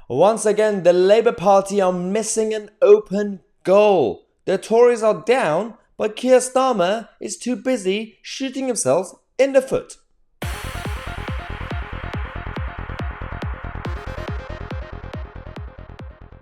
Once again, the Labour Party are missing an open goal. The Tories are down, but Keir Starmer is too busy shooting himself in the foot.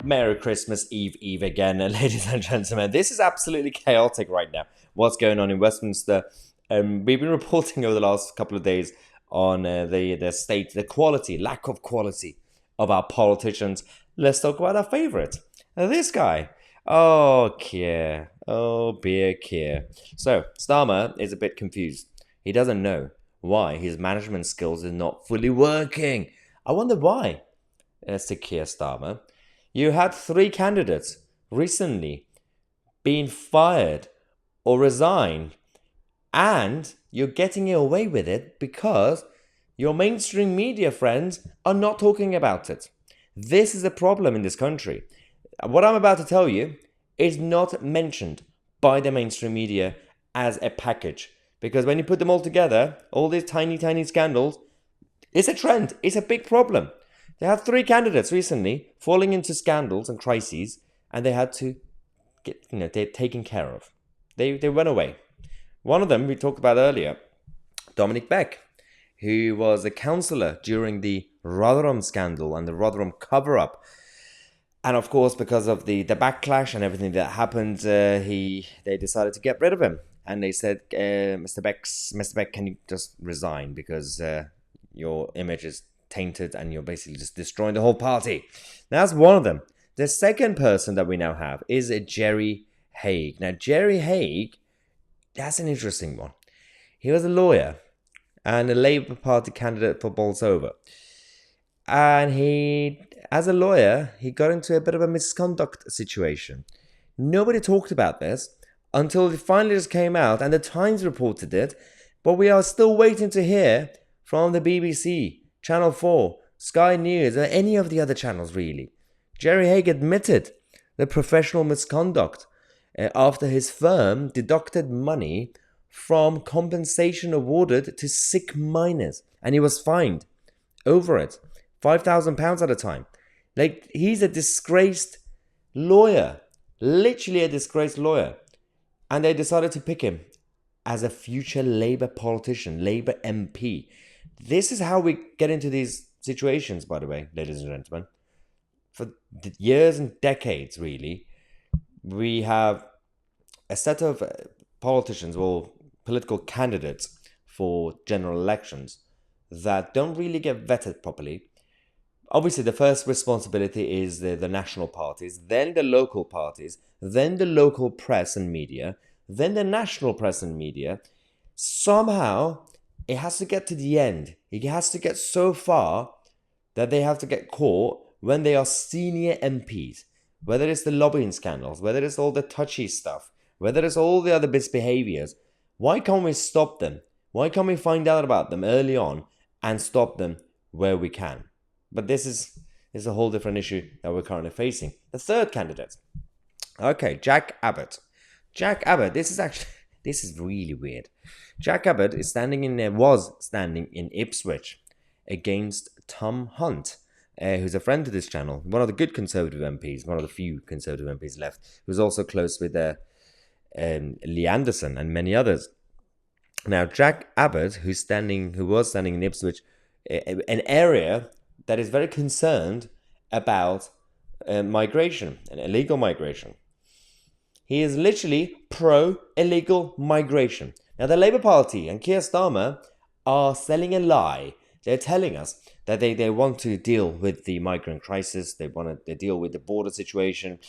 Merry Christmas Eve again, ladies and gentlemen. This is absolutely chaotic right now. What's going on in Westminster? We've been reporting over the last couple of days on the state, the quality, lack of quality of our politicians. Let's talk about our favourite, this guy. Oh, Keir. Oh, dear Keir. So, Starmer is a bit confused. He doesn't know why his management skills are not fully working. I wonder why, said Keir Starmer. You had 3 candidates recently being fired or resigned, and you're getting away with it because your mainstream media friends are not talking about it. This is a problem in this country. What I'm about to tell you is not mentioned by the mainstream media as a package, because when you put them all together, all these tiny scandals, it's a trend. It's a big problem. They had 3 candidates recently falling into scandals and crises, and they had to get, they're taken care of. They went away. One of them we talked about earlier, Dominic Beck, who was a councillor during the Rotherham scandal and the Rotherham cover-up. And of course, because of the backlash and everything that happened, they decided to get rid of him. And they said, Mr. Beck, can you just resign because your image is tainted and you're basically just destroying the whole party. Now, that's one of them. The second person that we now have is Jerry Hague. Now, Jerry Hague, that's an interesting one. He was a lawyer and a Labour Party candidate for Bolsover. And as a lawyer, he got into a bit of a misconduct situation. Nobody talked about this until it finally just came out, and the Times reported it. But we are still waiting to hear from the BBC, Channel 4, Sky News, or any of the other channels, really. Jerry Hague admitted the professional misconduct after his firm deducted money from compensation awarded to sick miners. And he was fined over it. £5,000 at a time. Like, he's a disgraced lawyer. Literally a disgraced lawyer. And they decided to pick him as a future Labour politician, Labour MP. This is how we get into these situations, by the way, ladies and gentlemen. For years and decades, really, we have a set of politicians or political candidates for general elections that don't really get vetted properly. Obviously, the first responsibility is the national parties, then the local parties, then the local press and media, then the national press and media. Somehow, it has to get to the end. It has to get so far that they have to get caught when they are senior MPs. Whether it's the lobbying scandals, whether it's all the touchy stuff, whether it's all the other misbehaviors. Why can't we stop them? Why can't we find out about them early on and stop them where we can? But this is a whole different issue that we're currently facing. The third candidate. Okay, Jack Abbott. Jack Abbott, this is really weird. Jack Abbott was standing in Ipswich against Tom Hunt, who's a friend to this channel, one of the good Conservative MPs, one of the few Conservative MPs left, who's also close with Lee Anderson and many others. Now, Jack Abbott, who was standing in Ipswich, an area that is very concerned about migration and illegal migration. He is literally pro-illegal migration. Now, the Labour Party and Keir Starmer are selling a lie. They're telling us that they want to deal with the migrant crisis. They want to deal with the border situation.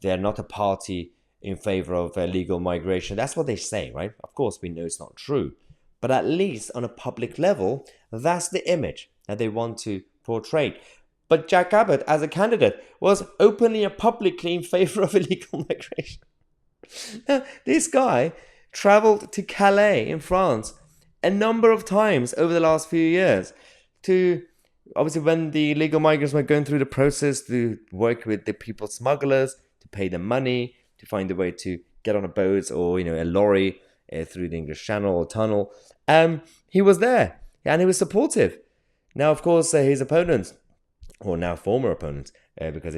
They're not a party in favour of illegal migration. That's what they say, right? Of course, we know it's not true. But at least on a public level, that's the image that they want to portray. But Jack Abbott, as a candidate, was openly and publicly in favour of illegal migration. Now, this guy travelled to Calais in France a number of times over the last few years to, obviously, when the illegal migrants were going through the process, to work with the people smugglers, to pay them money, to find a way to get on a boat or, a lorry through the English Channel or tunnel. He was there and he was supportive. Now, of course, his opponent, or now former opponent, because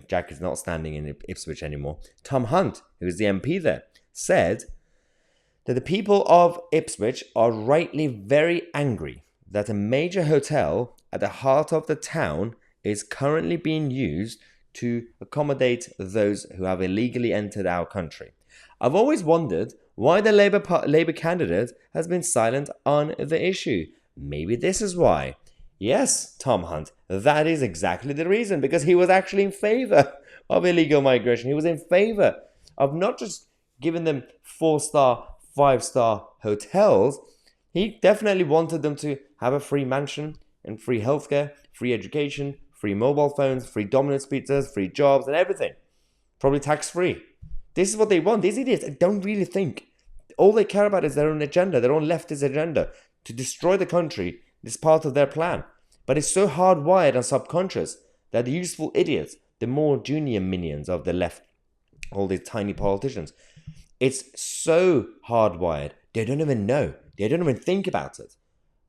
Jack is not standing in Ipswich anymore, Tom Hunt, who is the MP there, said that the people of Ipswich are rightly very angry that a major hotel at the heart of the town is currently being used to accommodate those who have illegally entered our country. I've always wondered why the Labour candidate has been silent on the issue. Maybe this is why. Yes, Tom Hunt, that is exactly the reason, because he was actually in favour of illegal migration. He was in favour of not just giving them 4-star, 5-star hotels. He definitely wanted them to have a free mansion and free healthcare, free education, free mobile phones, free Domino's pizzas, free jobs and everything. Probably tax-free. This is what they want. These idiots don't really think. All they care about is their own agenda, their own leftist agenda, to destroy the country. It's part of their plan. But it's so hardwired and subconscious that the useful idiots, the more junior minions of the left, all these tiny politicians, it's so hardwired, they don't even know. They don't even think about it.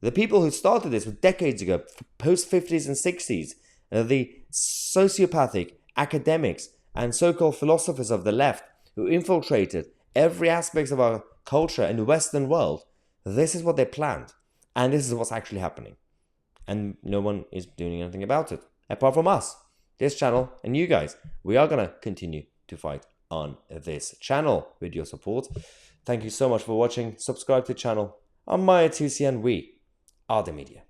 The people who started this decades ago, post-50s and 60s, the sociopathic academics and so-called philosophers of the left who infiltrated every aspect of our culture in the Western world, this is what they planned. And this is what's actually happening. And no one is doing anything about it, apart from us, this channel, and you guys. We are going to continue to fight on this channel with your support. Thank you so much for watching. Subscribe to the channel. I'm Tousi, and we are the media.